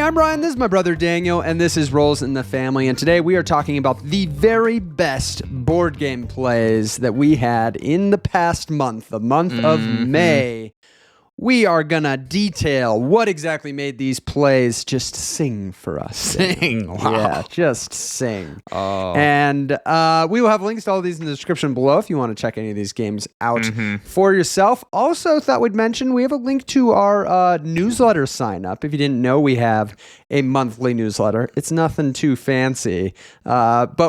I'm Ryan, this is my brother Daniel, and this is Rolls in the Family, and today we are talking about the very best board game plays that we had in the past month, the month of May. We are gonna detail what exactly made these plays just sing for us. Sing, wow. Yeah, just sing. Oh. And we will have links to all of these in the description below if you want to check any of these games out for yourself. Also, thought we'd mention we have a link to our newsletter sign up. If you didn't know, we have a monthly newsletter. It's nothing too fancy, but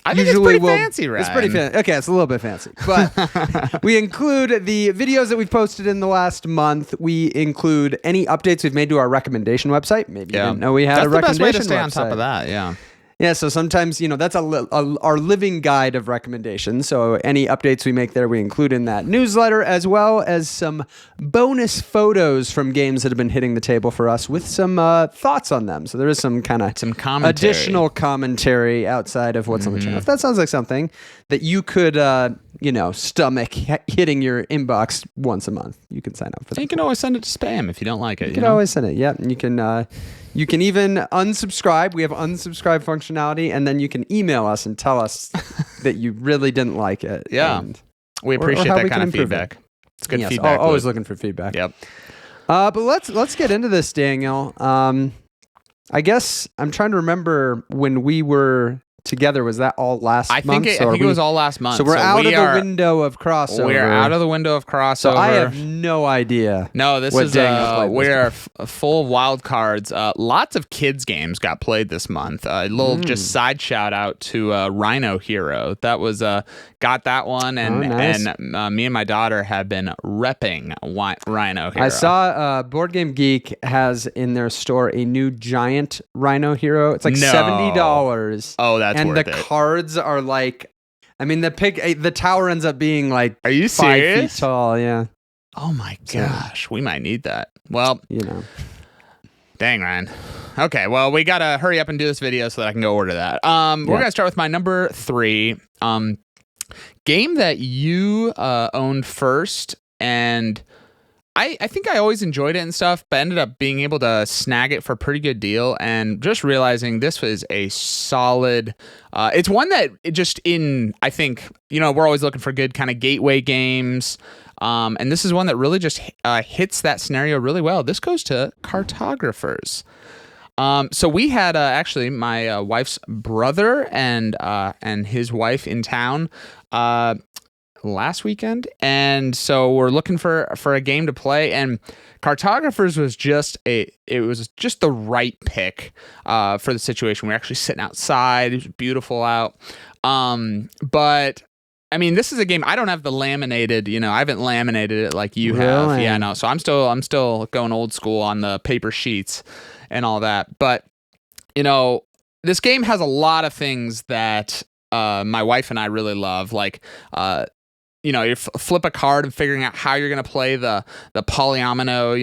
I think it's pretty fancy, right? It's pretty fancy. Okay, it's a little bit fancy. But we include the videos that we've posted in the last month. We include any updates we've made to our recommendation website. Maybe you didn't know we had a recommendation website. That's the best way to stay on top of that, yeah. Yeah, so sometimes, that's our living guide of recommendations. So any updates we make there, we include in that newsletter, as well as some bonus photos from games that have been hitting the table for us with some thoughts on them. So there is some kind of additional commentary outside of what's on the channel. If that sounds like something that you could, stomach hitting your inbox once a month, you can sign up for that. You can always send it to spam if you don't like it. You can always send it, yeah. And you can even unsubscribe. We have unsubscribe functionality, and then you can email us and tell us that you really didn't like it. Yeah, we appreciate that kind of feedback. It's good feedback. Always looking for feedback. Yep. But let's get into this, Daniel. I guess I'm trying to remember when we were together. Was that all last month? I think it was all last month. So we're out of the window of crossover. We're out of the window of crossover. So I have no idea. No, this is we're full of wild cards. Lots of kids games got played this month. A little just side shout out to Rhino Hero. That was got that one, and nice. and me and my daughter have been repping Rhino Hero. I saw Board Game Geek has in their store a new giant Rhino Hero. It's like $70. Oh, that's and worth the it. Cards are like, the tower ends up being like, are you 5 serious? feet tall? Yeah. Oh my gosh, we might need that. Well, dang, Ryan. Okay, well, we gotta hurry up and do this video so that I can go order that. We're gonna start with my number 3 game that you owned first, and I think I always enjoyed it and stuff, but ended up being able to snag it for a pretty good deal, and just realizing this was a solid. It's one that I think, we're always looking for good kind of gateway games, and this is one that really just hits that scenario really well. This goes to Cartographers. So we had actually my wife's brother and his wife in town last weekend, and so we're looking for a game to play, and Cartographers was just the right pick for the situation. We're actually sitting outside. It was beautiful out, but I mean, this is a game I don't have the laminated. I haven't laminated it like you have. Really? Yeah, no. So I'm still going old school on the paper sheets and all that. But this game has a lot of things that my wife and I really love, like you flip a card and figuring out how you're going to play the polyomino,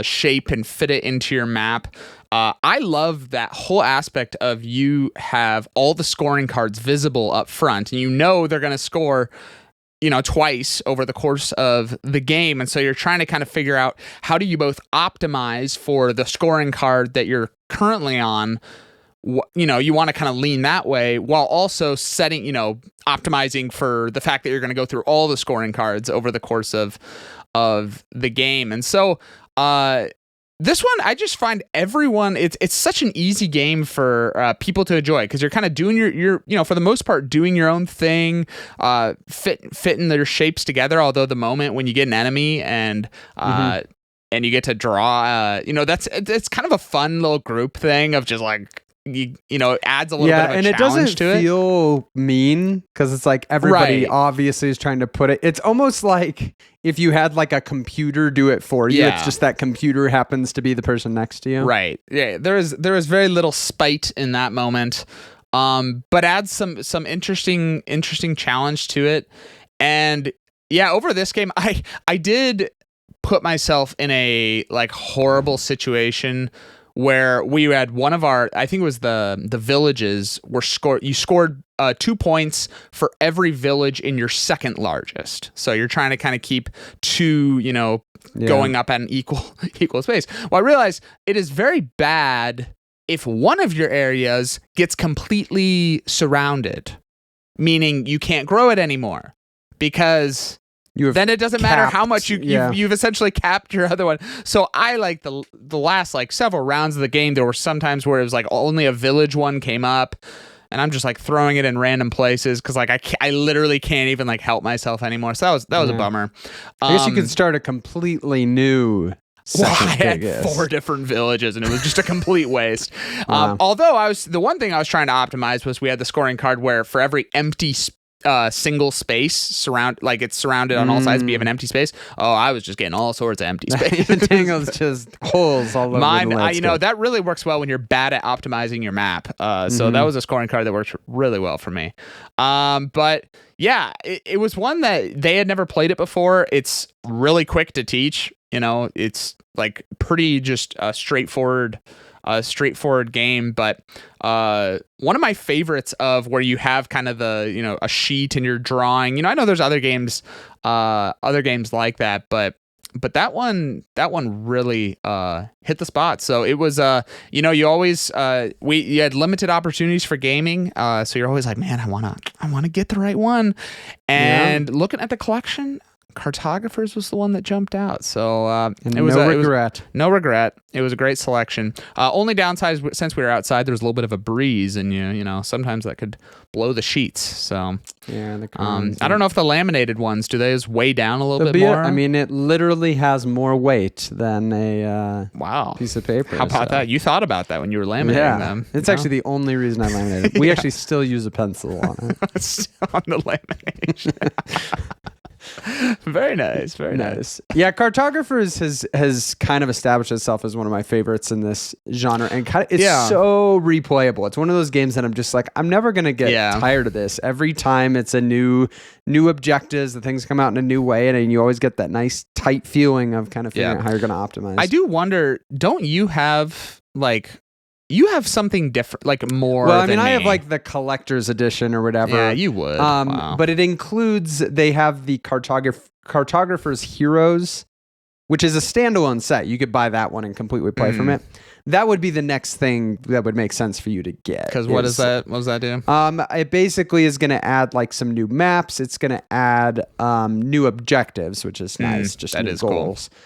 shape and fit it into your map. I love that whole aspect of you have all the scoring cards visible up front, and they're going to score, twice over the course of the game. And so you're trying to kind of figure out how do you both optimize for the scoring card that you're currently on. You want to kind of lean that way while also setting, optimizing for the fact that you're going to go through all the scoring cards over the course of the game. And so this one, I just find it's such an easy game for people to enjoy, because you're kind of doing your for the most part, doing your own thing, fitting their shapes together. Although the moment when you get an enemy and you get to draw, it's kind of a fun little group thing of just like, it adds a little bit of a challenge to it. And it doesn't feel mean, because it's like everybody obviously is trying to put it. It's almost like if you had like a computer do it for you. It's just that computer happens to be the person next to you. Right. Yeah. There is very little spite in that moment, but adds some interesting challenge to it. And yeah, over this game, I did put myself in a like horrible situation where we had one of our, I think it was the villages were you scored 2 points for every village in your second largest. So you're trying to kind of keep two, going up at an equal space. Well, I realized it is very bad if one of your areas gets completely surrounded, meaning you can't grow it anymore, because then it doesn't matter how much you've essentially capped your other one. So I like the last like several rounds of the game, there were some times where it was like only a village one came up, and I'm just like throwing it in random places because like I literally can't even like help myself anymore. So that was a bummer. I guess you could start a completely new. Well, I had 4 different villages, and it was just a complete waste. Although the one thing I was trying to optimize was we had the scoring card where for every empty single space it's surrounded on all sides, but you have an empty space. Oh, I was just getting all sorts of empty space. Tangle's just holes all over mine. The landscape. That really works well when you're bad at optimizing your map. So that was a scoring card that worked really well for me. But yeah, it was one that they had never played it before. It's really quick to teach. It's like pretty just straightforward game, but one of my favorites of where you have kind of the a sheet and you're drawing. I know there's other games like that, but that one really hit the spot. So it was you always you had limited opportunities for gaming, so you're always like, man, I want to get the right one. And looking at the collection, Cartographers was the one that jumped out. So it was no regret. It was a great selection. Only downside, since we were outside, there was a little bit of a breeze, and sometimes that could blow the sheets. So yeah, I don't know if the laminated ones do weigh down a little bit more. I mean, it literally has more weight than a piece of paper. How about that? You thought about that when you were laminating them. It's actually the only reason I laminated. We actually still use a pencil on it. Still on the lamination. Very nice. Yeah, Cartographers has kind of established itself as one of my favorites in this genre, and it's so replayable. It's one of those games that I'm just like, I'm never gonna get tired of this. Every time it's a new objectives, the things come out in a new way, and you always get that nice tight feeling of kind of figuring out how you're gonna optimize. I do wonder, don't you have you have something different, like more. Well, I mean, than I me. have like the collector's edition or whatever. Yeah, you would. Wow. But it includes, they have the Cartographer's Heroes, which is a standalone set. You could buy that one and completely play from it. That would be the next thing that would make sense for you to get. Because what does that do? It basically is going to add like some new maps. It's going to add new objectives, which is nice. Just new goals. Cool.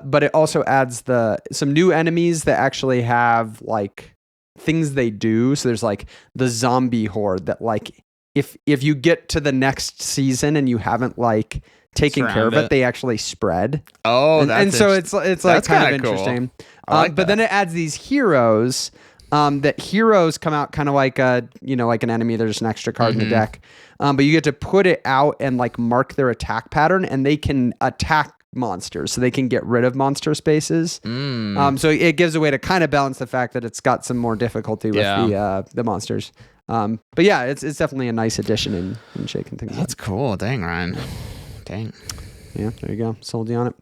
But it also adds some new enemies that actually have like things they do. So there's like the zombie horde that like if you get to the next season and you haven't like taken care of it, they actually spread. Oh, and so it's like kind of interesting. Cool. But then it adds these heroes. That heroes come out kind of like like an enemy. They're just an extra card in the deck. But you get to put it out and like mark their attack pattern, and they can attack monsters, so they can get rid of monster spaces. So it gives a way to kind of balance the fact that it's got some more difficulty with the monsters. But yeah, it's definitely a nice addition in shaking things up. That's cool. Dang, Ryan. Dang. Yeah, there you go. Sold you on it.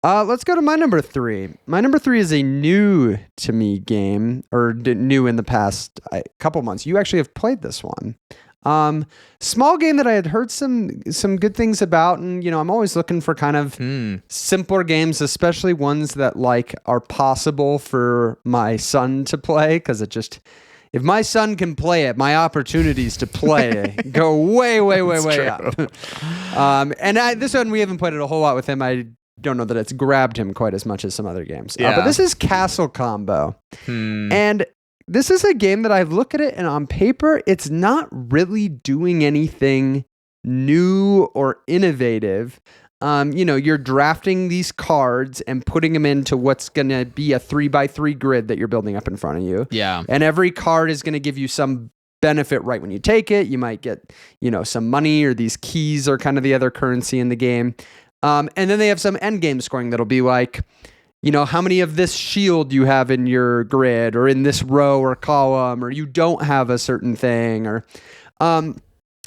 Let's go to my number 3. My number 3 is a new to me game, or new in the past couple months. You actually have played this one. Small game that I had heard some good things about, and I'm always looking for kind of simpler games, especially ones that like are possible for my son to play, because if my son can play it, my opportunities to play go way up. And this one we haven't played it a whole lot with him. I don't know that it's grabbed him quite as much as some other games. But this is Castle Combo, and this is a game that I look at it, and on paper, it's not really doing anything new or innovative. You're drafting these cards and putting them into what's going to be a 3x3 grid that you're building up in front of you. Yeah. And every card is going to give you some benefit right when you take it. You might get, some money, or these keys are kind of the other currency in the game. And then they have some end game scoring that'll be like, how many of this shield you have in your grid, or in this row or column, or you don't have a certain thing, or, and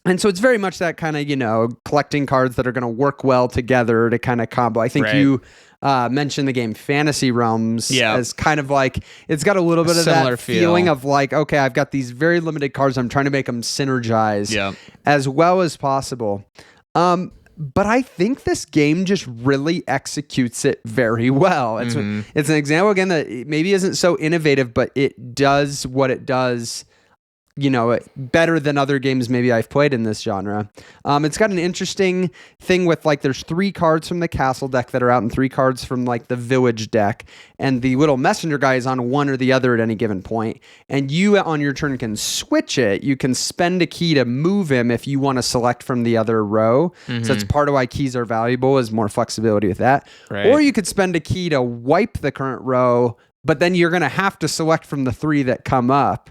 And so it's very much that kind of, collecting cards that are going to work well together to kind of combo. I think Right. you mentioned the game Fantasy Realms as kind of like, it's got a little bit of similar that feel. feeling of like, okay, I've got these very limited cards. I'm trying to make them synergize Yep. as well as possible. But I think this game just really executes it very well. It's an example, again, that maybe isn't so innovative, but it does what it does, better than other games maybe I've played in this genre. It's got an interesting thing with like there's 3 cards from the castle deck that are out and 3 cards from like the village deck, and the little messenger guy is on one or the other at any given point, and you on your turn can switch it. You can spend a key to move him if you want to select from the other row. So that's part of why keys are valuable, is more flexibility with that. Right. Or you could spend a key to wipe the current row, but then you're going to have to select from the 3 that come up,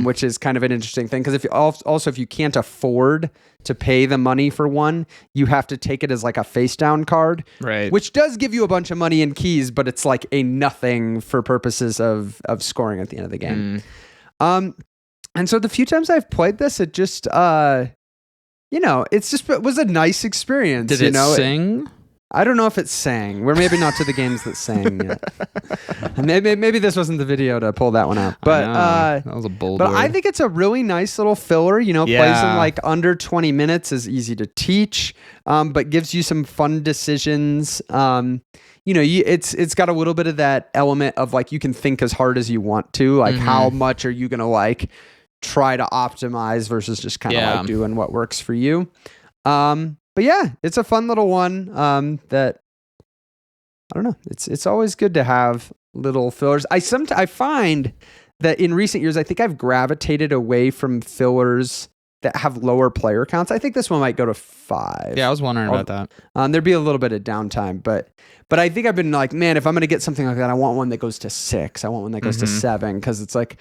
which is kind of an interesting thing. Because if you can't afford to pay the money for one, you have to take it as like a face down card, Right. which does give you a bunch of money in keys, but it's like a nothing for purposes of scoring at the end of the game. And so the few times I've played this, it just, it was a nice experience. Did it sing? I don't know if it sang. We're maybe not to the games that sang yet. maybe this wasn't the video to pull that one out. But that was a bold But word. I think it's a really nice little filler. Plays in like under 20 minutes, is easy to teach, but gives you some fun decisions. It's got a little bit of that element of like you can think as hard as you want to. Like how much are you gonna like try to optimize versus just kind of like doing what works for you. But yeah, it's a fun little one that, I don't know, it's always good to have little fillers. I find that in recent years, I think I've gravitated away from fillers that have lower player counts. I think this one might go to 5. Yeah, I was wondering about that. There'd be a little bit of downtime, but I think I've been like, man, if I'm going to get something like that, I want one that goes to 6. I want one that goes to 7, because it's like,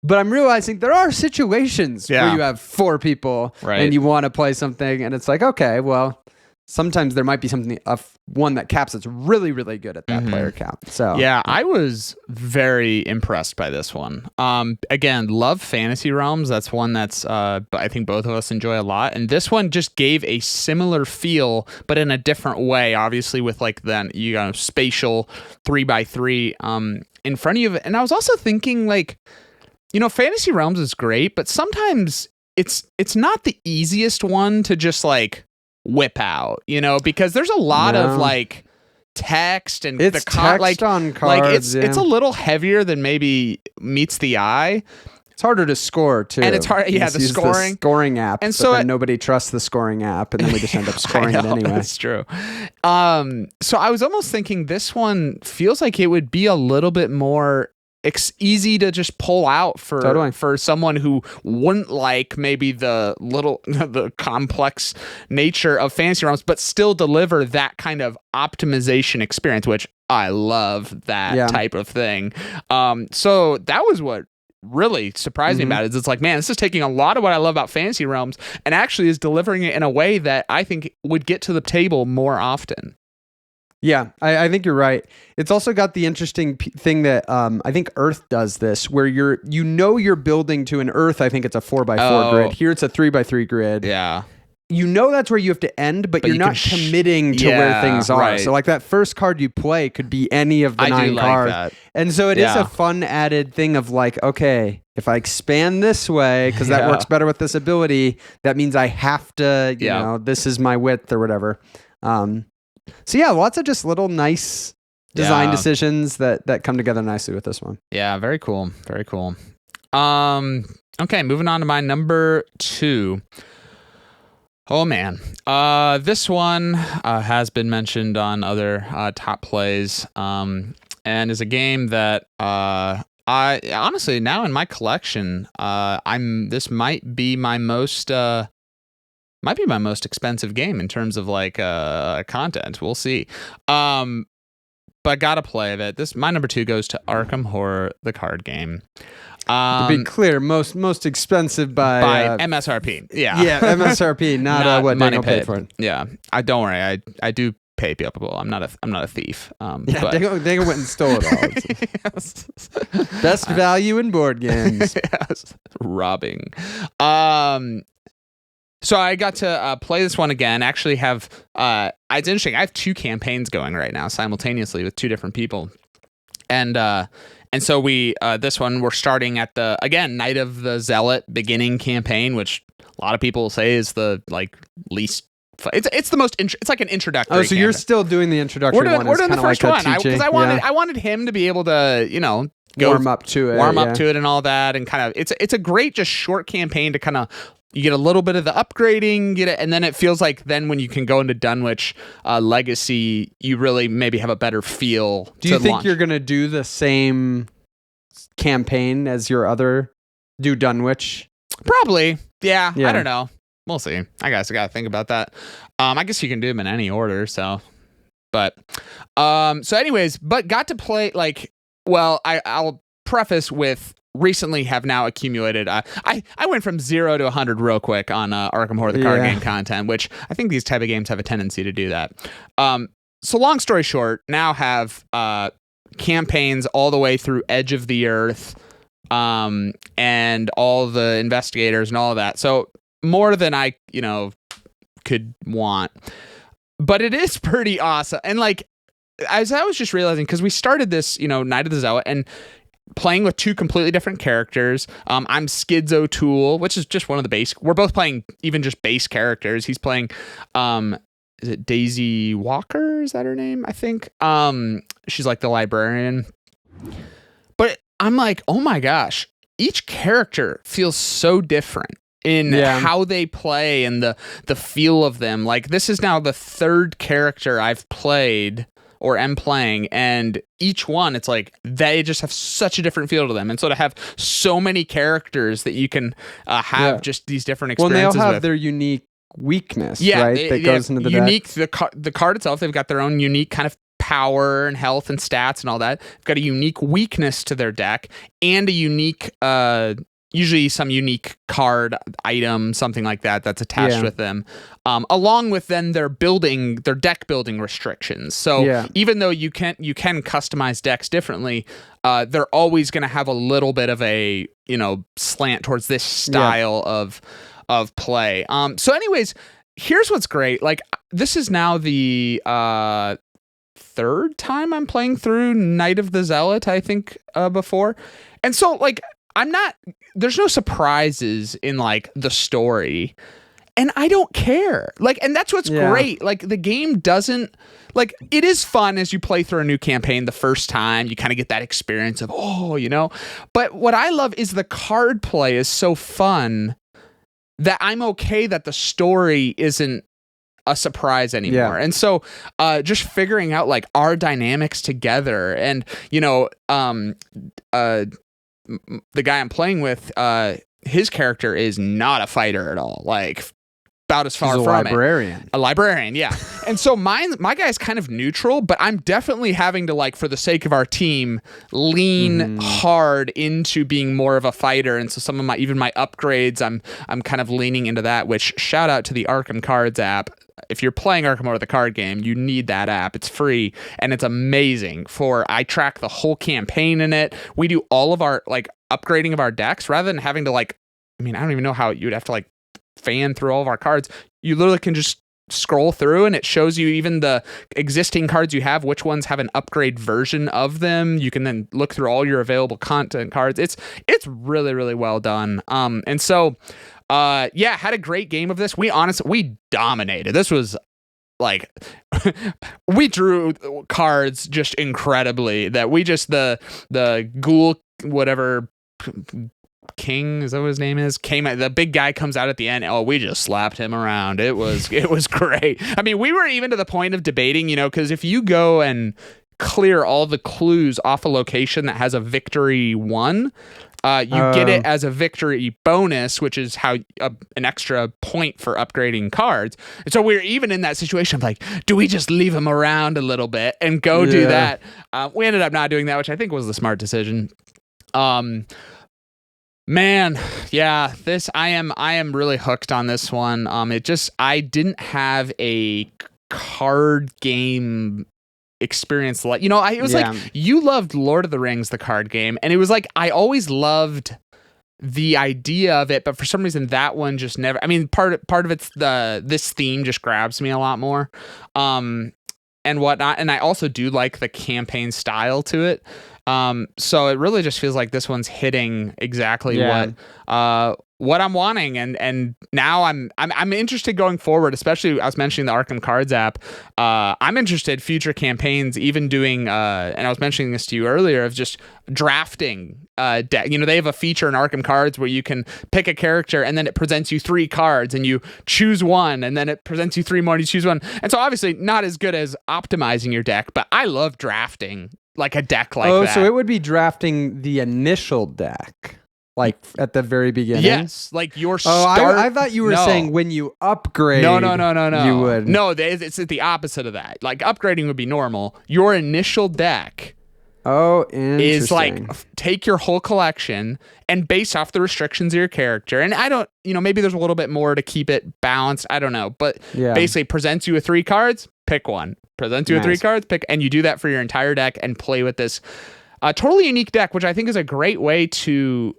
but I'm realizing there are situations where you have 4 people and you want to play something, and it's like, okay, well, sometimes there might be one that caps that's really, really good at that player count. So yeah, I was very impressed by this one. Again, love Fantasy Realms. That's one that's I think both of us enjoy a lot, and this one just gave a similar feel, but in a different way. Obviously, with like then spatial 3x3 in front of you, and I was also thinking like, Fantasy Realms is great, but sometimes it's not the easiest one to just like whip out, because there's a lot of like text and it's text on cards. Like it's a little heavier than maybe meets the eye. It's harder to score too, and it's hard. Yeah, the scoring app, and so nobody trusts the scoring app, and then we just end up scoring it anyway. That's true. So I was almost thinking this one feels like it would be a little bit more easy to just pull out for someone who wouldn't like maybe the complex nature of Fantasy Realms, but still deliver that kind of optimization experience, which I love that type of thing. So that was what really surprised me about it. It's like, man, this is taking a lot of what I love about Fantasy Realms and actually is delivering it in a way that I think would get to the table more often. Yeah, I think you're right. It's also got the interesting thing that I think Earth does this, where you're building to an Earth. I think it's a 4x4 grid. Here it's a 3x3 grid. Yeah. That's where you have to end, but you're not committing to where things are. Right. So like that first card you play could be any of the 9 cards. That. And so it is a fun added thing of like, okay, if I expand this way, because that works better with this ability, that means I have to, this is my width or whatever. So yeah, lots of just little nice design decisions that come together nicely with this one. Yeah, very cool. Very cool. Okay, moving on to my number 2. Oh man. This one has been mentioned on other top plays, and is a game that I honestly now in my collection, this might be my most expensive game in terms of like content. We'll see. But gotta play it. My number 2 goes to Arkham Horror, the card game. To be clear, most expensive by MSRP. Yeah, MSRP, not what Daniel paid for it. Yeah, don't worry. I do pay people. I'm not a thief. Daniel went and stole it all. Yes. Best value in board games. Yes. Robbing. So I got to play this one again. Actually, have it's interesting. I have 2 campaigns going right now simultaneously with 2 different people, and so we this one we're starting at the Night of the Zealot beginning campaign, which a lot of people say is the least. It's the most. It's like an introductory. Oh, so you're still doing the introductory one? We're doing the first one because I wanted him to be able to warm up to it and all that, and kind of it's a great just short campaign to kind of. You get a little bit of the upgrading, and then it feels like then when you can go into Dunwich Legacy, you really maybe have a better feel. Do you think you're going to do the same campaign as your other Dunwich? Probably. Yeah. I don't know. We'll see. I guess I got to think about that. I guess you can do them in any order. So, but anyways, but got to play I'll preface with. Recently have now accumulated I went from 0 to 100 real quick on Arkham Horror the card game content, which I think these type of games have a tendency to do that. So long story short, now have campaigns all the way through Edge of the Earth, and all the investigators and all of that. So more than I could want, but it is pretty awesome. And as I was just realizing, because we started this Night of the Zealot and playing with 2 completely different characters. I'm Skids O'Toole, which is just one of the base. We're both playing even just base characters. He's playing, is it Daisy Walker? Is that her name? I think. She's like the librarian. But I'm like, oh my gosh, each character feels so different in how they play and the feel of them. Like this is now the 3rd character I've played or am playing, and each one, it's like they just have such a different feel to them. And so to have so many characters that you can have just these different experiences they all have their unique weakness, right? That goes into the unique, deck. The card itself, they've got their own unique kind of power and health and stats and all that. They've got a unique weakness to their deck and a unique usually some unique card item, something like that that's attached with them, along with then their deck building restrictions. So even though you can customize decks differently, they're always going to have a little bit of a slant towards this style of play. So anyways, here's what's great. Like this is now the 3rd time I'm playing through Night of the Zealot, I think, before, and so there's no surprises in the story, and I don't care. And that's what's great. The game doesn't it is fun as you play through a new campaign the first time. You kind of get that experience of but what I love is the card play is so fun that I'm okay that the story isn't a surprise anymore. And so just figuring out our dynamics together, and the guy I'm playing with, his character is not a fighter at all. About as far from librarian. A librarian, yeah. And so my guy's kind of neutral, but I'm definitely having to for the sake of our team, lean hard into being more of a fighter. And so some of my upgrades, I'm kind of leaning into that. Which shout out to the Arkham Cards app. If you're playing Arkham Horror the card game, you need that app. It's free and it's amazing. I track the whole campaign in it. We do all of our upgrading of our decks rather than having to I don't even know how you'd have to fan through all of our cards. You literally can just scroll through and it shows you even the existing cards you have, which ones have an upgrade version of them. You can then look through all your available content cards. It's really, really well done. And so had a great game of this. We dominated. This was we drew cards just incredibly that we just the ghoul whatever King, is that what his name is? The big guy comes out at the end. Oh, we just slapped him around. It was great. I mean, we were even to the point of debating, because if you go and clear all the clues off a location that has a victory 1, you get it as a victory bonus, which is how an extra point for upgrading cards. And so we're even in that situation of do we just leave him around a little bit and go do that? We ended up not doing that, which I think was the smart decision. Man, yeah, I am really hooked on this one. I didn't have a card game experience it was you loved Lord of the Rings, the card game, and it was I always loved the idea of it, but for some reason that one just never. I mean, part of it's this theme just grabs me a lot more, and whatnot. And I also do like the campaign style to it. So it really just feels like this one's hitting exactly what I'm wanting, and now I'm interested going forward. Especially I was mentioning the Arkham Cards app. I'm interested future campaigns, even doing. And I was mentioning this to you earlier of just drafting deck. They have a feature in Arkham Cards where you can pick a character and then it presents you 3 cards and you choose one, and then it presents you 3 more and you choose one. And so obviously not as good as optimizing your deck, but I love drafting like a deck like that. Oh, so it would be drafting the initial deck. Like at the very beginning? Yes. Like your Oh, start. I thought you were saying when you upgrade. No. You would. No, it's the opposite of that. Like upgrading would be normal. Your initial deck Oh, interesting. is like take your whole collection and based off the restrictions of your character. And I don't, maybe there's a little bit more to keep it balanced. I don't know. But basically presents you with 3 cards, pick one. Presents you with 3 cards, pick, and you do that for your entire deck and play with this totally unique deck, which I think is a great way to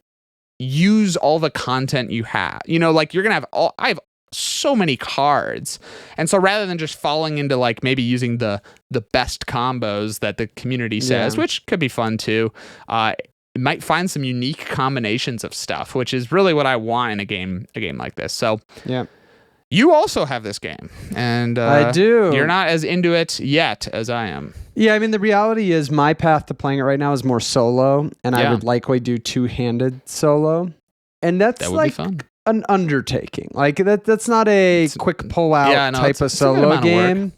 use all the content you have. Like you're going to I have so many cards. And so rather than just falling into like maybe using the best combos that the community says, which could be fun too, might find some unique combinations of stuff, which is really what I want in a game like this. So yeah. You also have this game, and I do. You're not as into it yet as I am. Yeah, I mean, the reality is my path to playing it right now is more solo, and I would likely do 2-handed solo. And that's that would like be fun. An undertaking. Like that's not a quick pull-out type of solo game.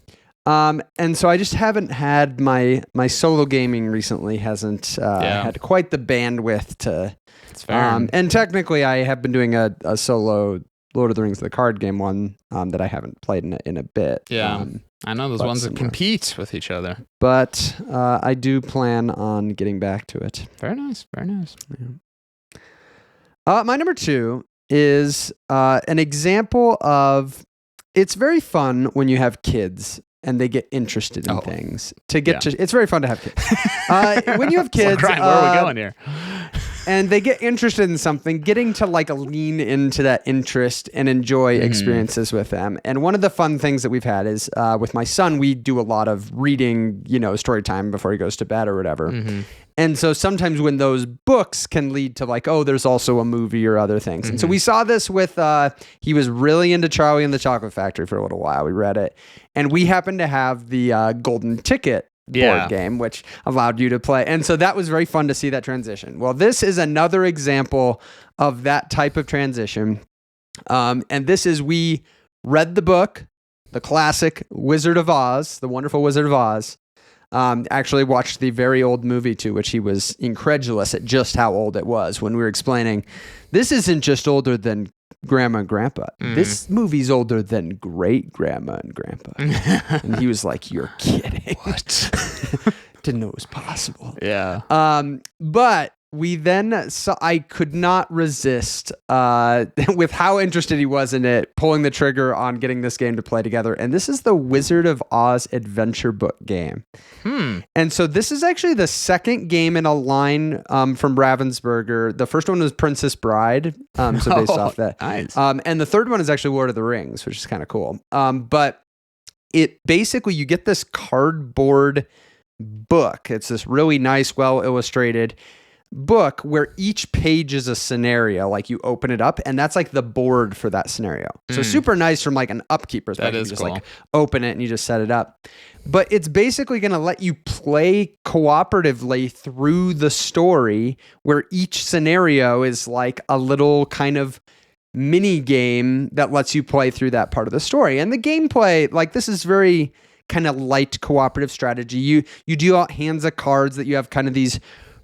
And so I just haven't had my solo gaming recently hasn't had quite the bandwidth to. That's fair. And technically, I have been doing a solo Lord of the Rings the card game one that I haven't played in a bit. Yeah, I know those ones that compete with each other. But I do plan on getting back to it. Very nice. Very nice. Yeah. My number 2 is an example of it's very fun when you have kids and they get interested in things. It's very fun to have kids. When you have kids, where are we going here? And they get interested in something, getting to like lean into that interest and enjoy experiences with them. And one of the fun things that we've had is with my son, we do a lot of reading, story time before he goes to bed or whatever. Mm-hmm. And so sometimes when those books can lead to like, oh, there's also a movie or other things. And so we saw this with, he was really into Charlie and the Chocolate Factory for a little while. We read it. And we happened to have the Golden Ticket board game, which allowed you to play. And so that was very fun to see that transition. Well, this is another example of that type of transition. And this is, we read the book, the classic Wizard of Oz, the wonderful Wizard of Oz. Actually watched the very old movie too, which he was incredulous at just how old it was when we were explaining, this isn't just older than Grandma and Grandpa. This movie's older than great Grandma and Grandpa. And he was like, you're kidding. What? Didn't know it was possible. Yeah. But we then saw, I could not resist with how interested he was in it, pulling the trigger on getting this game to play together. And this is the Wizard of Oz adventure book game. And so this is actually the second game in a line from Ravensburger. The first one was Princess Bride, so based off that. Nice. And the third one is actually Lord of the Rings, which is kind of cool. But it basically, you get this cardboard book. It's this really nice, well illustrated book where each page is a scenario. Like you open it up and that's like the board for that scenario. So super nice from like an upkeep perspective. That is you just cool. like open it and you just set it up. But it's basically going to let you play cooperatively through the story where each scenario is like a little kind of mini game that lets you play through that part of the story. And the gameplay, like this is very kind of light cooperative strategy. You deal out hands of cards that you have kind of these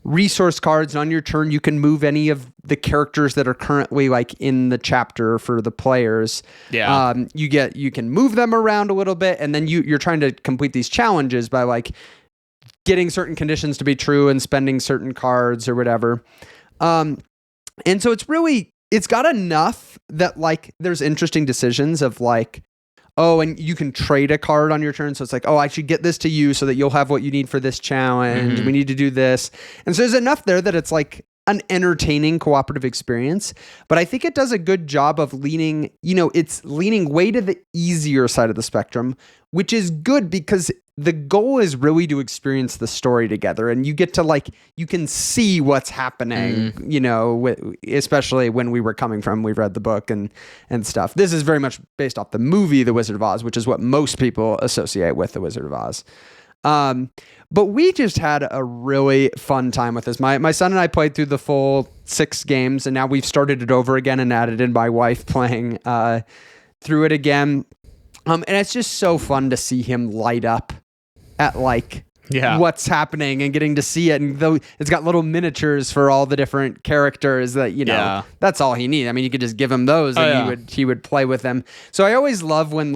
resource cards, and on your turn you can move any of the characters that are currently like in the chapter for the players. You can move them around a little bit, and then you're trying to complete these challenges by like getting certain conditions to be true and spending certain cards or whatever. And so it's got enough that like there's interesting decisions of like, oh, and you can trade a card on your turn. So it's like, oh, I should get this to you so that you'll have what you need for this challenge. We need to do this. And so there's enough there that it's like an entertaining cooperative experience, but I think it does a good job of leaning, it's leaning way to the easier side of the spectrum, which is good because the goal is really to experience the story together, and you get to you can see what's happening, especially when we've read the book and stuff. This is very much based off the movie The Wizard of Oz, which is what most people associate with The Wizard of Oz. But we just had a really fun time with this. My son and I played through the full 6 games, and now we've started it over again and added in my wife playing through it again. And it's just so fun to see him light up at what's happening and getting to see it. And though it's got little miniatures for all the different characters that, that's all he needs. I mean, you could just give him those and he would play with them. So I always love when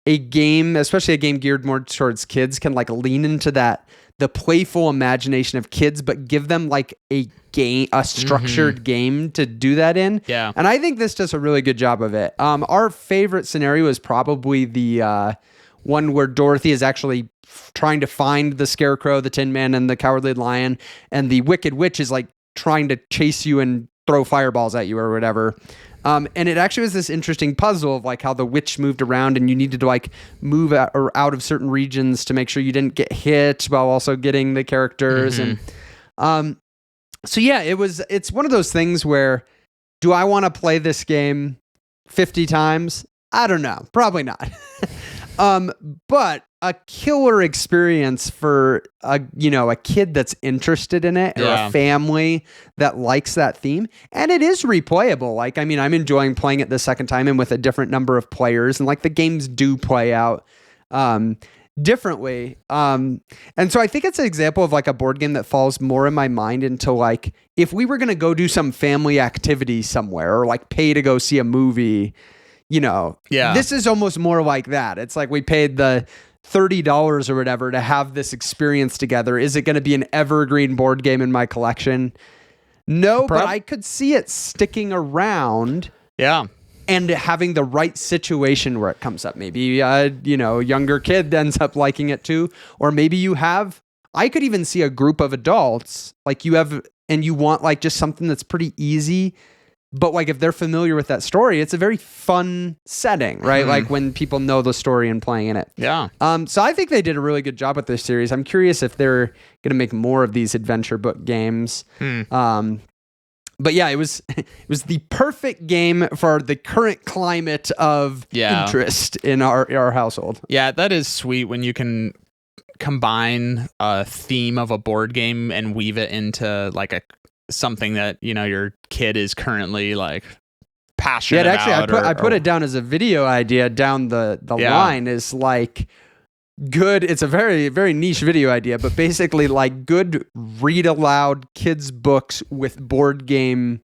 a game, especially a game geared more towards kids, can lean into the playful imagination of kids, but give them a structured game to do that in. Yeah. And I think this does a really good job of it. Our favorite scenario is probably the one where Dorothy is actually trying to find the Scarecrow, the Tin Man, and the Cowardly Lion, and the Wicked Witch is trying to chase you and throw fireballs at you or whatever. And it actually was this interesting puzzle of how the witch moved around, and you needed to move out of certain regions to make sure you didn't get hit while also getting the characters. And so yeah, it's one of those things where, do I want to play this game 50 times? I don't know, probably not. But a killer experience for a kid that's interested in it, or a family that likes that theme. And it is replayable. I'm enjoying playing it the second time and with a different number of players, and the games do play out differently. And so I think it's an example of a board game that falls more in my mind into if we were going to go do some family activity somewhere, or pay to go see a movie, this is almost more like that. It's we paid the $30 or whatever to have this experience together. Is it going to be an evergreen board game in my collection? No, but I could see it sticking around. Yeah. And having the right situation where it comes up. Maybe a younger kid ends up liking it too. Or maybe I could even see a group of adults and you want just something that's pretty easy. But if they're familiar with that story, it's a very fun setting, right? When people know the story and playing in it. Yeah. So I think they did a really good job with this series. I'm curious if they're going to make more of these adventure book games. But yeah, it was the perfect game for the current climate of interest in our household. Yeah, that is sweet when you can combine a theme of a board game and weave it into something that your kid is currently passionate about. Yeah, actually, I put it down as a video idea down the line. Is good. It's a very, very niche video idea, but basically good read aloud kids books with board game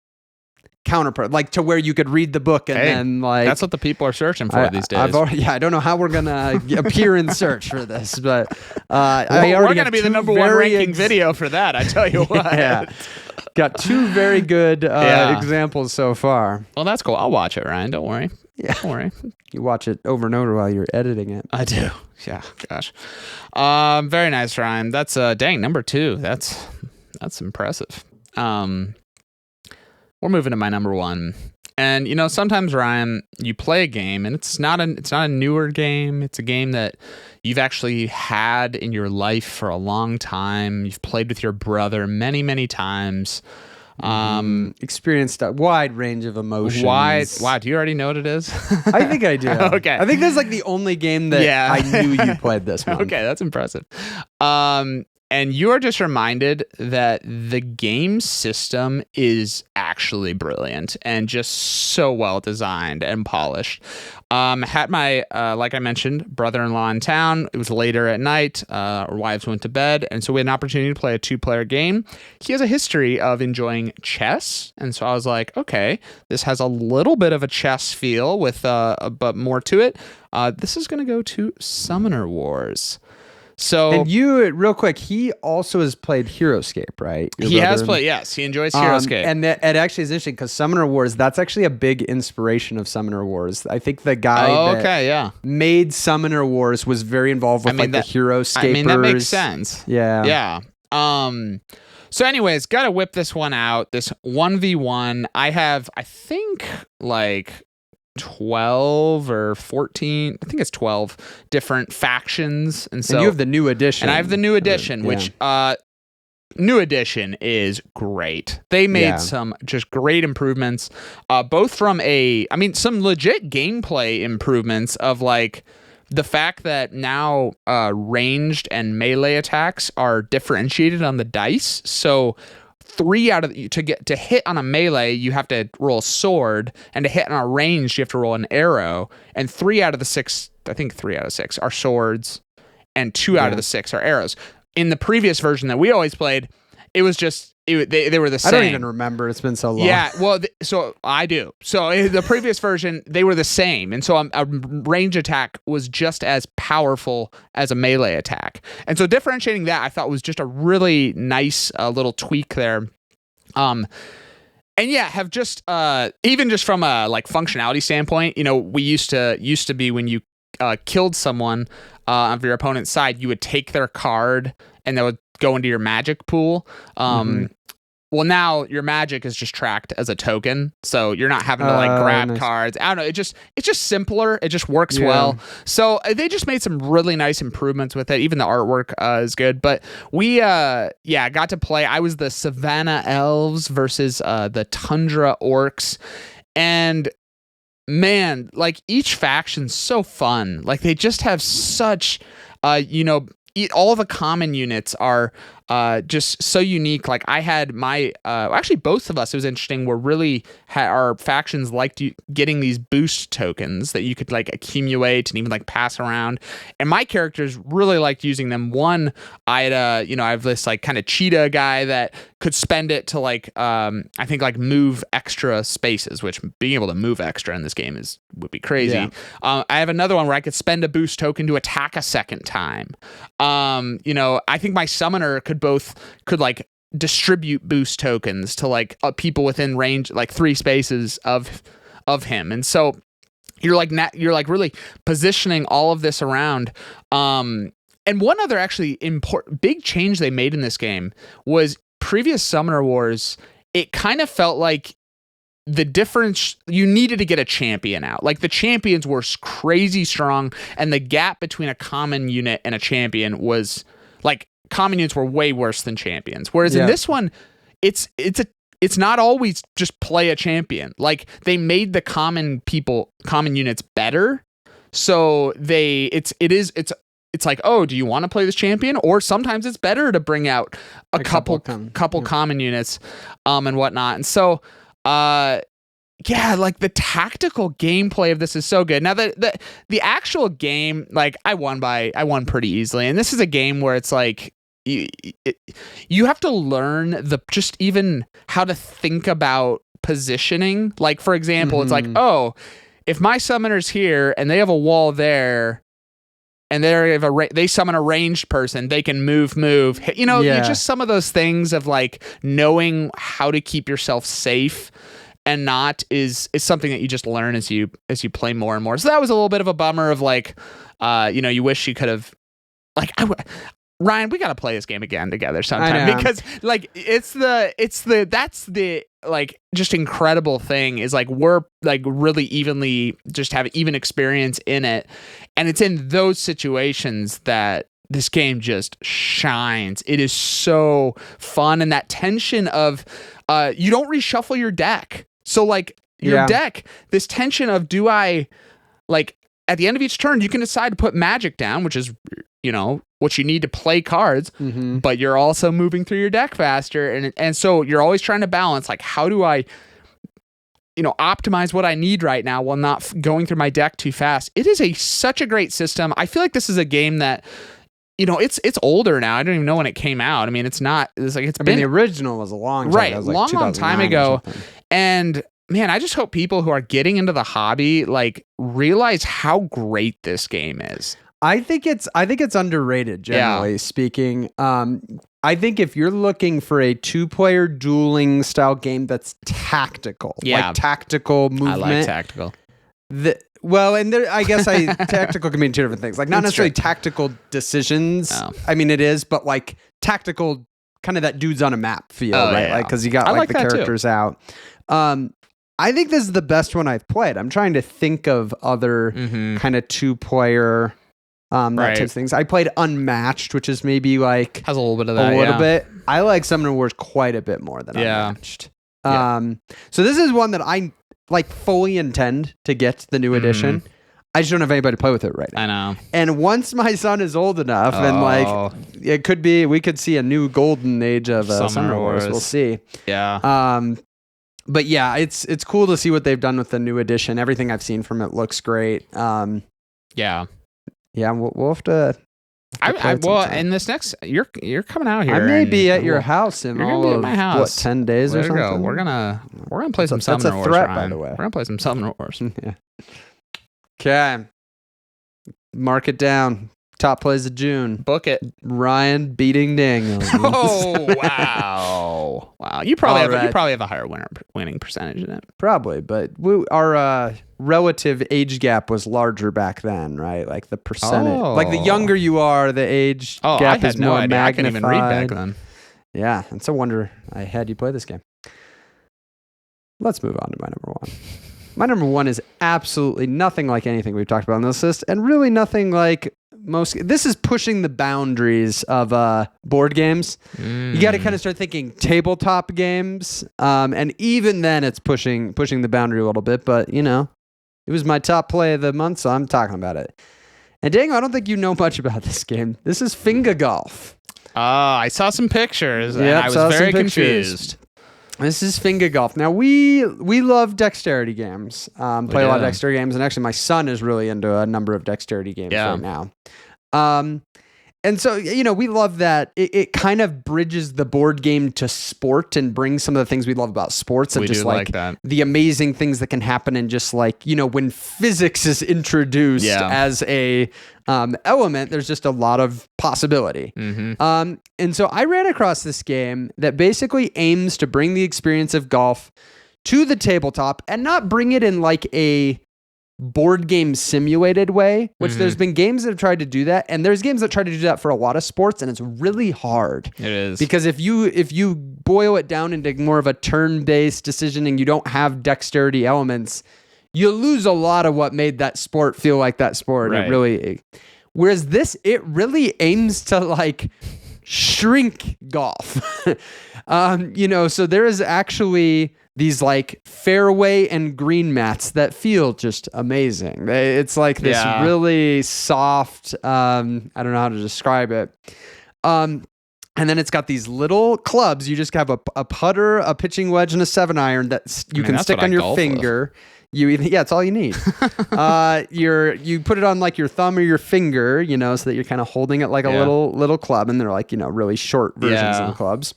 counterpart, to where you could read the book and then that's what the people are searching for these days. I don't know how we're gonna appear in search for this, but we're gonna be the number one ranking video for that. I tell you what. Yeah. Got 2 very good examples so far. Well, that's cool. I'll watch it, Ryan. Don't worry. Yeah. Don't worry. You watch it over and over while you're editing it. I do. Yeah. Gosh. Very nice, Ryan. That's number 2. That's impressive. We're moving to my number 1. And sometimes, Ryan, you play a game and it's not a newer game. It's a game that you've actually had in your life for a long time. You've played with your brother many, many times. Experienced a wide range of emotions. Why? Do you already know what it is? I think I do. Okay. I think that's the only game that I knew you played this one. Okay, that's impressive. And you are just reminded that the game system is actually brilliant and just so well designed and polished. Had my, like I mentioned, brother-in-law in town. It was later at night. Our wives went to bed. And so we had an opportunity to play a 2-player game. He has a history of enjoying chess. And so I was like, okay, this has a little bit of a chess feel with, but more to it. This is going to go to Summoner Wars. So, and you, real quick, he also has played HeroScape, right? He has played, yes. He enjoys HeroScape. And it actually is interesting because Summoner Wars, that's actually a big inspiration of Summoner Wars. I think the guy that made Summoner Wars was very involved with the HeroScapers. I mean, that makes sense. Yeah. Yeah. So anyways, gotta whip this one out. This 1v1. I have, I think, like 12 or 14, I think it's 12 different factions. And so you have the new edition. And I have the new edition, which new edition is great. They made some just great improvements, both from some legit gameplay improvements of like the fact that now ranged and melee attacks are differentiated on the dice. So 3 out of to hit on a melee, you have to roll a sword, and to hit on a range, you have to roll an arrow. And 3 out of the 6, I think 3 out of 6 are swords, and 2 out of the 6 are arrows. In the previous version that we always played, it was just they were the same. I don't even remember. It's been so long. Yeah, well, so I do. So in the previous version, they were the same, and so a range attack was just as powerful as a melee attack. And so differentiating that, I thought was just a really nice little tweak there. And yeah, have just even just from a like functionality standpoint, we used to be when you killed someone of your opponent's side, you would take their card and that would go into your magic pool. Well, now your magic is just tracked as a token, so you're not having to like grab cards. I don't know. It's just simpler. It just works well. So they just made some really nice improvements with it. Even the artwork is good. But we got to play. I was the Savannah Elves versus the Tundra Orcs, and man, like each faction's so fun. Like they just have such, all the common units are just so unique. Like I had my, actually both of us, it was interesting, were really, our factions liked getting these boost tokens that you could like accumulate and even like pass around. And my characters really liked using them. One, I have this like kind of cheetah guy that could spend it to like, I think like move extra spaces, which being able to move extra in this game would be crazy. Yeah. I have another one where I could spend a boost token to attack a second time. I think my summoner could like distribute boost tokens to like people within range, like 3 spaces of him. And so you're like really positioning all of this around. And one other actually big change they made in this game was previous Summoner Wars. It kind of felt like the difference, you needed to get a champion out. Like the champions were crazy strong, and the gap between a common unit and a champion was like, common units were way worse than champions. Whereas in this one, it's not always just play a champion. Like they made the common units better. So it's like, oh, do you want to play this champion? Or sometimes it's better to bring out a couple common units and whatnot. And so like the tactical gameplay of this is so good. Now the actual game, like I won pretty easily. And this is a game where it's like you have to learn just even how to think about positioning. Like for example, it's like, oh, if my summoner's here and they have a wall there, and they summon a ranged person, they can move. Just some of those things of like knowing how to keep yourself safe and not is something that you just learn as you play more and more. So that was a little bit of a bummer of like, you wish you could have, like, Ryan, we got to play this game again together sometime, because like that's the like just incredible thing is like we're like really evenly just have even experience in it, and it's in those situations that this game just shines. It is so fun, and that tension of you don't reshuffle your deck, so like your deck, this tension of do I like at the end of each turn you can decide to put magic down, which is what you need to play cards, but you're also moving through your deck faster. And so you're always trying to balance, like, how do I, optimize what I need right now while not going through my deck too fast. It is such a great system. I feel like this is a game that, it's older now. I don't even know when it came out. I mean, the original was a long time. Right. It was like long time ago. And man, I just hope people who are getting into the hobby, like, realize how great this game is. I think it's underrated, generally speaking. I think if you're looking for a 2-player dueling style game that's tactical, like tactical movement. I like tactical. I guess tactical can mean 2 different things. Like not necessarily tactical decisions. No. I mean, it is, but like tactical kind of that dudes on a map feel, Oh, right? yeah. Like, because you got I like like the that too. characters out. I think this is the best one I've played. I'm trying to think of other kind of 2-player that Right. types of things. I played Unmatched, which is maybe like Has a little bit of that. a little yeah. bit. I like Summoner Wars quite a bit more than Yeah. Unmatched. So this is one that I like fully intend to get the new edition. I just don't have anybody to play with it right now. I know. And once my son is old enough, and like it could be, we could see a new golden age of Summoner Wars. We'll see. Yeah. But yeah, it's cool to see what they've done with the new edition. Everything I've seen from it looks great. Yeah. Yeah, we'll have to. And this next, you're coming out here. I may be and at your house in you're gonna all be at of my house. what 10 days There or you something. go. We're gonna play some That's a Summoner Wars. threat, by Ryan. the way. We're gonna play some Summoner Wars. Yeah. Okay. Mark it down. Top plays of June. Book it. Ryan beating Daniels. Oh wow! Wow, you probably All right. have a higher winning percentage in it. Probably, but our relative age gap was larger back then, right? Like the percentage, like the younger you are, the age Oh, gap I is had no more idea. magnified. I couldn't even read back then. Yeah, it's a wonder I had you play this game. Let's move on to my number one. My number one is absolutely nothing like anything we've talked about on this list, and really nothing like most. This is pushing the boundaries of board games. You got to kind of start thinking tabletop games, and even then, it's pushing the boundary a little bit. But you know, it was my top play of the month, so I'm talking about it. And Daniel, I don't think you know much about this game. This is Finger Golf. I saw some pictures, and Yep, I was saw some very pictures. confused. This is Finger Golf. Now we love dexterity games. Play a lot of do. dexterity games, and actually my son is really into a number of dexterity games right now. And so we love that it kind of bridges the board game to sport and brings some of the things we love about sports, and We just do like that. the amazing things that can happen, and just like when physics is introduced as a element, there's just a lot of possibility. And so I ran across this game that basically aims to bring the experience of golf to the tabletop and not bring it in like a board game simulated way, which there's been games that have tried to do that, and there's games that try to do that for a lot of sports, and it's really hard. It is. Because if you boil it down into more of a turn-based decision and you don't have dexterity elements, you lose a lot of what made that sport feel like that sport. Right. It really, whereas this, it really aims to like shrink golf. So there is actually these like fairway and green mats that feel just amazing. It's like this really soft, I don't know how to describe it. And then it's got these little clubs. You just have a putter, a pitching wedge, and a 7-iron that you can stick on your finger. It's all you need. You put it on like your thumb or your finger, so that you're kind of holding it like a little club, and they're like, really short versions of the clubs.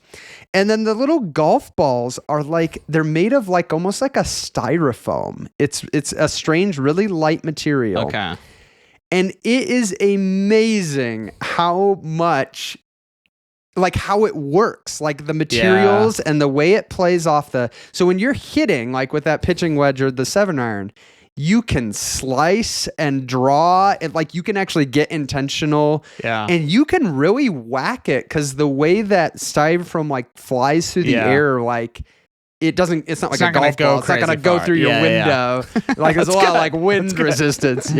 And then the little golf balls are like, they're made of like almost like a styrofoam. It's a strange, really light material. Okay. And it is amazing how much, like how it works, like the materials and the way it plays off so when you're hitting, like with that pitching wedge or the 7-iron, you can slice and draw it. Like you can actually get intentional and you can really whack it. Cause the way that styrofoam like flies through the air, like it's not like a golf ball. It's not going to go through your window. Like there's a lot of like wind resistance.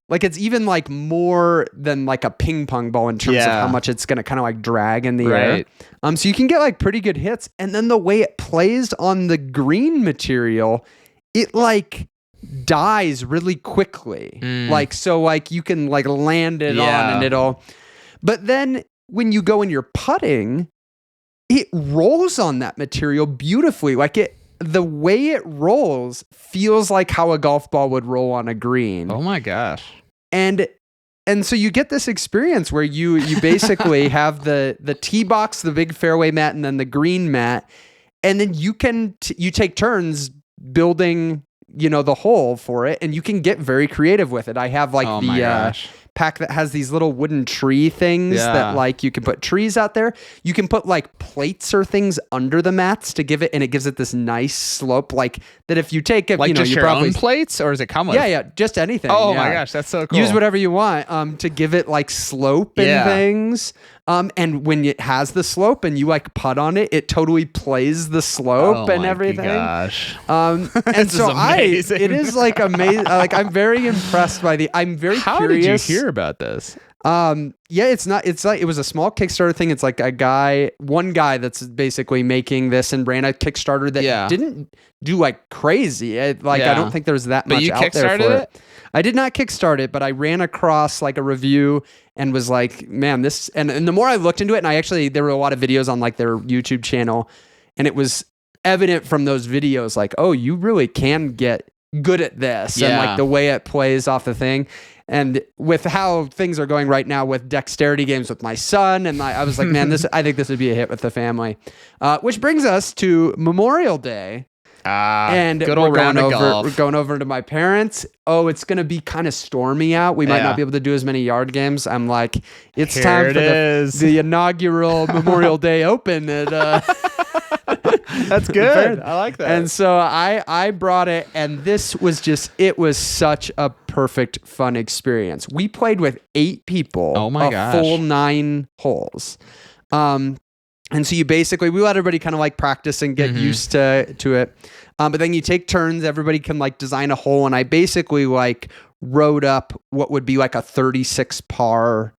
Like it's even like more than like a ping pong ball in terms of how much it's going to kind of like drag in the air. So you can get like pretty good hits. And then the way it plays on the green material, it like dies really quickly. Like, so like you can like land it on and but then when you go and you're putting, it rolls on that material beautifully. Like the way it rolls feels like how a golf ball would roll on a green. Oh my gosh. And so you get this experience where you basically have the tee box, the big fairway mat, and then the green mat. And then you take turns building, the hole for it, and you can get very creative with it. I have like pack that has these little wooden tree things that like you can put trees out there. You can put like plates or things under the mats to give it, and it gives it this nice slope. Like that if you take it, like just you your probably own plates, or does it come with? Yeah, just anything. Oh my gosh, that's so cool. Use whatever you want to give it like slope and things. And when it has the slope and you like putt on it, it totally plays the slope and everything. Gosh. And This so is amazing. it is like amazing. Like I'm very impressed by I'm very How curious. did you hear about this? Yeah, it's like it was a small Kickstarter thing. It's like one guy that's basically making this and ran a Kickstarter that didn't do like crazy. I don't think there's that much out there for it. I did not kickstart it, but I ran across like a review and was like, man, this, and the more I looked into it, and there were a lot of videos on like their YouTube channel, and it was evident from those videos, like, oh, you really can get good at this, and like the way it plays off the thing. And with how things are going right now with dexterity games with my son, and I was like, man, I think this would be a hit with the family. Which brings us to Memorial Day. And good old round of golf. We're going over to my parents. Oh, it's going to be kind of stormy out. We might not be able to do as many yard games. I'm like, it's time for the inaugural Memorial Day Open. That's good. I like that. And so I brought it, and this was it was such a perfect, fun experience. We played with 8 people. Oh my gosh. Full 9 holes. And so we let everybody kind of like practice and get used to it. But then you take turns, everybody can like design a hole. And I basically like wrote up what would be like a 36 par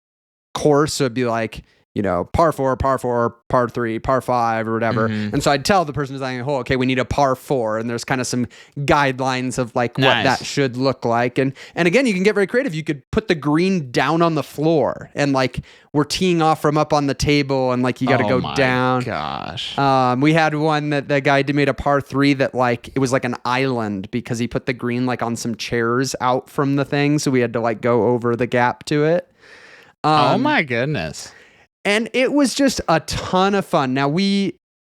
course. So it'd be like, par 4, par 3, par 5 or whatever. And so I'd tell the person designing the hole, okay, we need a par 4. And there's kind of some guidelines of like what that should look like. And again, you can get very creative. You could put the green down on the floor and like we're teeing off from up on the table and like you got to go down. Gosh. We had one that the guy made a par 3 that like, it was like an island because he put the green like on some chairs out from the thing. So we had to like go over the gap to it. Oh my goodness. And it was just a ton of fun. Now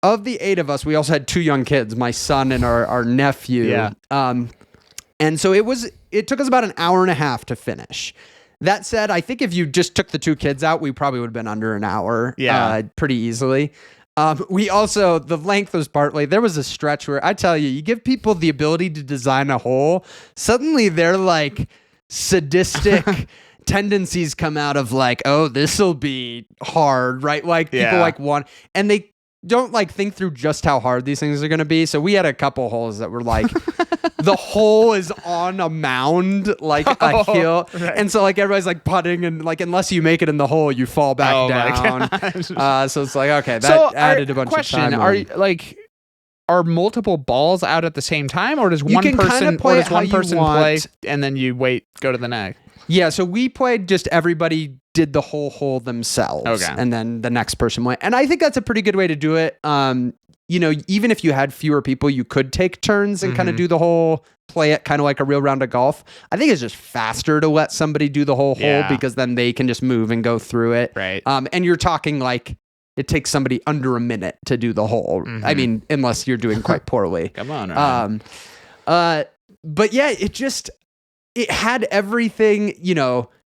of the 8 of us, we also had 2 young kids, my son and our nephew. Yeah. And so it took us about an hour and a half to finish. That said, I think if you just took the 2 kids out, we probably would have been under an hour. Pretty easily. We also, the length was partly, there was a stretch where I tell you, you give people the ability to design a hole, suddenly they're like sadistic tendencies come out of like, oh, this will be hard, right? Like people like want, and they don't like think through just how hard these things are going to be. So we had a couple holes that were like, the hole is on a mound, like a hill. Right. And so like everybody's like putting and like, unless you make it in the hole, you fall back down. So it's like, okay, that added a bunch of time. Are multiple balls out at the same time, or does one person play and then you go to the next? Yeah, so we played just everybody did the whole hole themselves. Okay. And then the next person went. And I think that's a pretty good way to do it. Even if you had fewer people, you could take turns and kind of do the whole, play it kind of like a real round of golf. I think it's just faster to let somebody do the whole hole because then they can just move and go through it. Right. And you're talking like it takes somebody under a minute to do the hole. I mean, unless you're doing quite poorly. Come on. Ryan. But yeah, it had everything,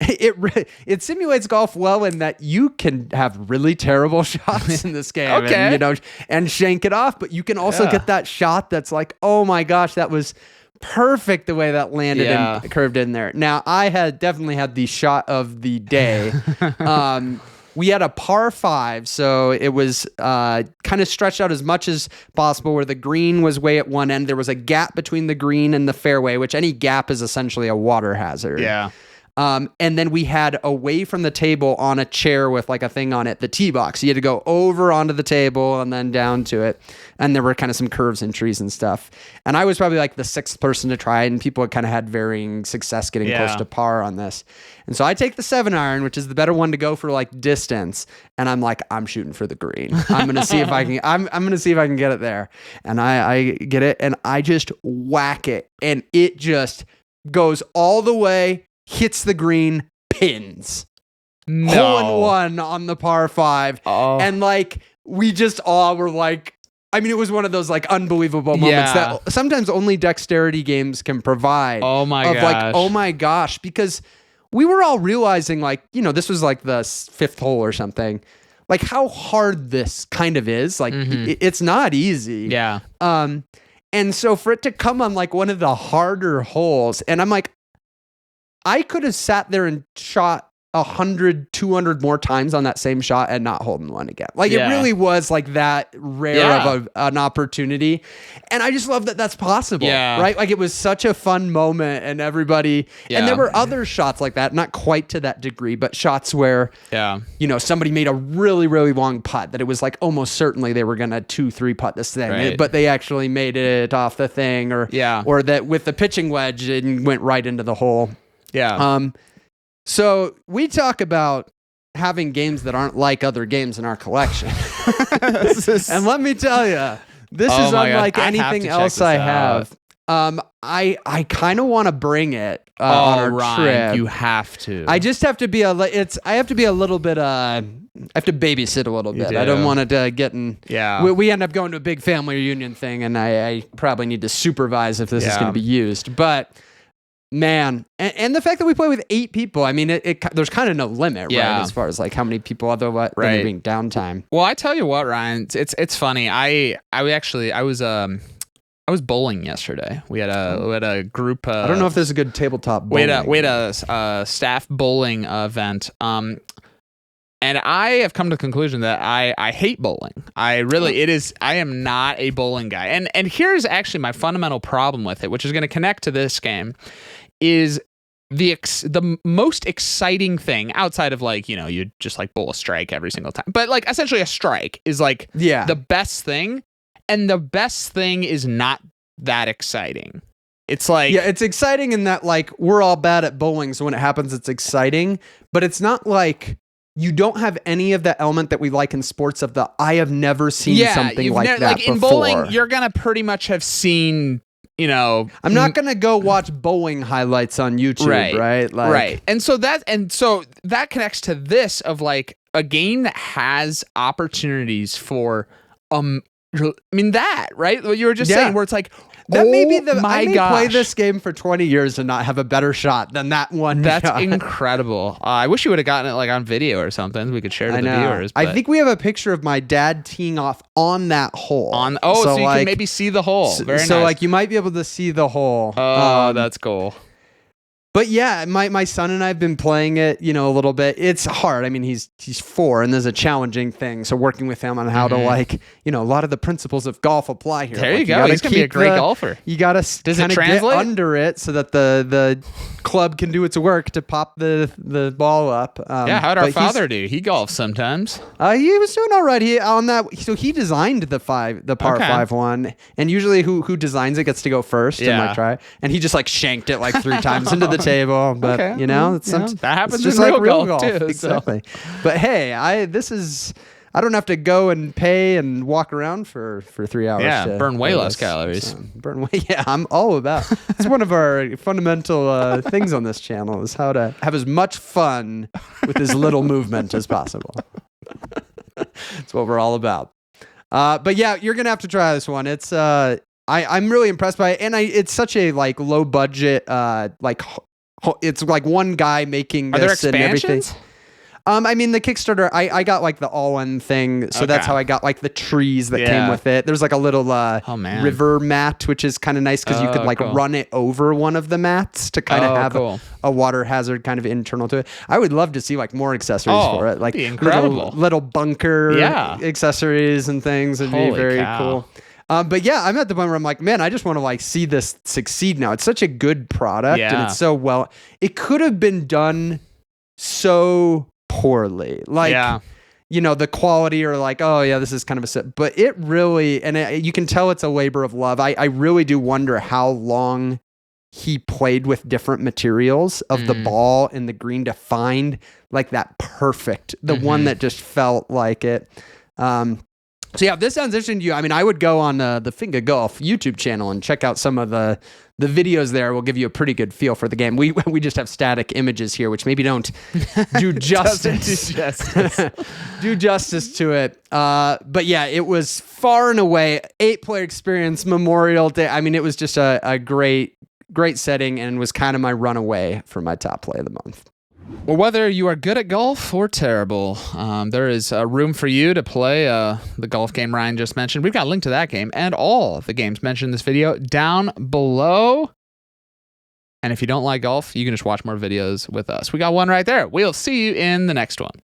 it simulates golf well in that you can have really terrible shots in this game and shank it off, but you can also get that shot that's like, oh my gosh, that was perfect the way that landed and curved in there. Now, I had definitely had the shot of the day. We had a par 5, so it was kind of stretched out as much as possible where the green was way at one end. There was a gap between the green and the fairway, which any gap is essentially a water hazard. Yeah. And then we had away from the table on a chair with like a thing on it, the tee box. You had to go over onto the table and then down to it. And there were kind of some curves and trees and stuff. And I was probably like the 6th person to try it, and people had kind of had varying success getting close to par on this. And so I take the 7-iron, which is the better one to go for like distance. And I'm like, I'm shooting for the green. I'm going to see if I can, I'm going to see if I can get it there. And I get it and I just whack it. And it just goes all the way, hits the green, pins. No. Hole-in-one on the par 5. Oh. And like, we just all were like, I mean, it was one of those like unbelievable moments that sometimes only dexterity games can provide. Oh my gosh. Like, oh my gosh, because we were all realizing like, this was like the 5th hole or something, like how hard this kind of is. Like it's not easy. Yeah. And so for it to come on like one of the harder holes, and I'm like, I could have sat there and shot 100, 200 more times on that same shot and not holding one again. Like it Yeah. really was like that rare of an opportunity. And I just love that that's possible, Yeah. right? Like it was such a fun moment and everybody, and there were other shots like that, not quite to that degree, but shots where, you know, somebody made a really, really long putt that it was like almost certainly they were going to 2-3 putt this thing, Right. but they actually made it off the thing or that with the pitching wedge, it went right into the hole. Yeah. So we talk about having games that aren't like other games in our collection. And let me tell you, this is unlike anything else I have. I kind of want to bring it on our Ryan, trip. you have to. I just have to be I have to be a little bit I have to babysit a little bit. I don't want it to get in. Yeah. We end up going to a big family reunion thing, and I probably need to supervise if this is going to be used. But man, and the fact that we play with 8 people, I mean, there's kind of no limit, right? As far as like how many people otherwise being downtime. Well, I tell you what, Ryan, it's funny. I was bowling yesterday. We had a group. I don't know if there's a good tabletop bowling. We had a staff bowling event. And I have come to the conclusion that I hate bowling. I am not a bowling guy. And here's actually my fundamental problem with it, which is going to connect to this game, is the most exciting thing outside of like, you know, you just like bowl a strike every single time. But like essentially a strike is like the best thing. And the best thing is not that exciting. It's like... Yeah, it's exciting in that like we're all bad at bowling. So when it happens, it's exciting. But it's not like... You don't have any of the element that we like in sports of the I have never seen something like that like before. In bowling, you're gonna pretty much have seen, you know. I'm not gonna go watch bowling highlights on YouTube, right? Like, right. And so that connects to this of like a game that has opportunities for I mean that, right? What you were just saying, where it's like, that may be the my I may gosh. play this game for 20 years and not have a better shot than that one. That's shot. Incredible. I wish you would have gotten it like on video or something. We could share to the viewers. I think we have a picture of my dad teeing off on that hole. So you can maybe see the hole. Very nice. So like you might be able to see the hole. Oh, that's cool. But yeah, my son and I have been playing it, you know, a little bit. It's hard. I mean, he's 4 and there's a challenging thing. So working with him on how to like, you know, a lot of the principles of golf apply here. There like, you go. He's going to be a great golfer. You got to kind of get under it so that the club can do its work to pop the ball up. How'd our father do? He golfs sometimes. He was doing all right. He designed the par 5 one, and usually who designs it gets to go first and like try. And he just like shanked it like 3 times into the table, but you know, that happens just in like real golf too. Exactly. But hey, I don't have to go and pay and walk around for 3 hours. Yeah, burn way less calories. Yeah, I'm all about. It's one of our fundamental things on this channel is how to have as much fun with as little movement as possible. That's what we're all about. But yeah, you're gonna have to try this one. It's I'm really impressed by it, and it's such a like low budget it's like one guy making this. Are there expansions? And everything. I mean, the Kickstarter, I got like the all-in thing, so that's how I got like the trees that came with it. There's like a little river mat, which is kind of nice because you could like run it over one of the mats to kind of have a water hazard kind of internal to it. I would love to see like more accessories for it, like little bunker accessories and things. It'd be very cool. But yeah, I'm at the point where I'm like, man, I just want to like see this succeed now. It's such a good product and it's so well. It could have been done so poorly, like you know, the quality or like, oh yeah, this is kind of a set, but it really, and you can tell it's a labor of love. I really do wonder how long he played with different materials of the ball and the green to find like that perfect, the one that just felt like it. So yeah, if this sounds interesting to you, I mean, I would go on the Finga Golf YouTube channel and check out some of the videos there. Will give you a pretty good feel for the game. We just have static images here, which maybe don't do justice. Do justice to it. But yeah, it was far and away 8-player experience, Memorial Day. I mean, it was just a great setting and was kind of my runaway for my top play of the month. Well, whether you are good at golf or terrible, there is room for you to play the golf game Ryan just mentioned. We've got a link to that game and all of the games mentioned in this video down below. And if you don't like golf, you can just watch more videos with us. We got one right there. We'll see you in the next one.